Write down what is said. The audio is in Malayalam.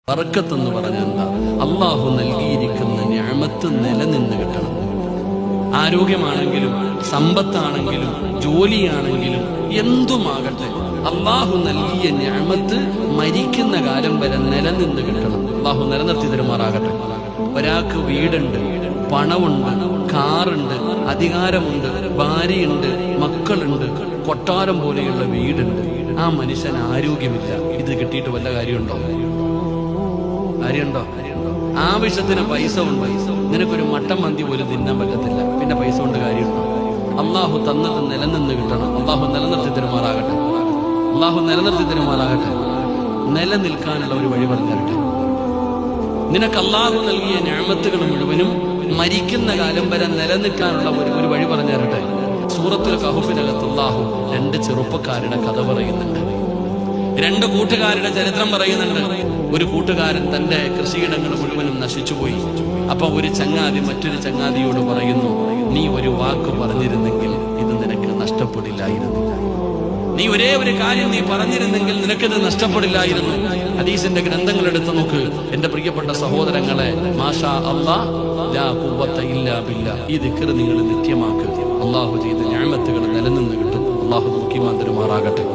ബർക്കത്തെന്ന് പറഞ്ഞാൽ എന്താ? അള്ളാഹു നൽകിയിരിക്കുന്ന നിഅമത്ത് നിലനിന്ന് കിട്ടണം. ആരോഗ്യമാണെങ്കിലും സമ്പത്താണെങ്കിലും ജോലിയാണെങ്കിലും എന്തുമാകട്ടെ, അള്ളാഹു നൽകിയ നിഅമത്ത് മരിക്കുന്ന കാലം വരെ നിലനിന്ന് കിട്ടണം. അള്ളാഹു നിലനിർത്തി തരുമാറാകട്ടെ. ഒരാൾക്ക് വീടുണ്ട്, പണമുണ്ട്, കാറുണ്ട്, അധികാരമുണ്ട്, ഭാര്യയുണ്ട്, മക്കളുണ്ട്, കൊട്ടാരം പോലെയുള്ള വീടുണ്ട്. ആ മനുഷ്യന് ആരോഗ്യമില്ല. ഇത് കിട്ടിയിട്ട് വല്ല കാര്യമുണ്ടോ? ആവശ്യത്തിന് പൈസ ഉണ്ട്, നിനക്കൊരു മട്ടൻ മന്തി പോലും തിന്നാൻ പറ്റത്തില്ല, പിന്നെ പൈസ കൊണ്ട് കാര്യമുണ്ടോ? അള്ളാഹു തന്നത് നിലനിന്ന് കിട്ടണം. അള്ളാഹു നിലനിർത്തി തരുമാറാകട്ടെ. അള്ളാഹു നിലനിർത്തി തരുമാറാകട്ടെ. നിലനിൽക്കാനുള്ള ഒരു വഴി പറഞ്ഞു തരട്ടെ. നിനക്ക് അള്ളാഹു നൽകിയ നിഅമത്തുകൾ മുഴുവനും മരിക്കുന്ന കാലം വരെ നിലനിൽക്കാനുള്ള ഒരു വഴി പറഞ്ഞു തരട്ടെ. സൂറത്തുൽ കഹ്ഫിനകത്ത് അള്ളാഹു 2 ചെറുപ്പക്കാരുടെ കഥ പറയുന്നുണ്ട്. 2 കൂട്ടുകാരുടെ ചരിത്രം പറയുന്നുണ്ട്. ഒരു കൂട്ടുകാരൻ തന്റെ കൃഷിയിടങ്ങൾ മുഴുവനും നശിച്ചുപോയി. അപ്പൊ ഒരു ചങ്ങാതി മറ്റൊരു ചങ്ങാതിയോട് പറയുന്നു, നീ ഒരു വാക്ക് പറഞ്ഞിരുന്നെങ്കിൽ ഇത് നിനക്ക് നഷ്ടപ്പെടില്ലായിരുന്നു. നീ ഒരേ ഒരു കാര്യം നീ പറഞ്ഞിരുന്നെങ്കിൽ നിനക്കിത് നഷ്ടപ്പെടില്ലായിരുന്നു. ഹദീസിന്റെ ഗ്രന്ഥങ്ങൾ എടുത്തു നോക്ക് എന്റെ പ്രിയപ്പെട്ട സഹോദരങ്ങളെ. മാഷാ അല്ലാഹ്, ലാ ഖുവത ഇല്ലാ ബില്ലാഹ്. ഈ ദിക്ർ നിങ്ങൾ നിത്യമാക്കുക. അള്ളാഹു ചെയ്ത നിഅമത്തുകൾ നിലനിന്ന് കിട്ടും. അള്ളാഹു മുഖ്യമാന്തരുമാറാകട്ടെ.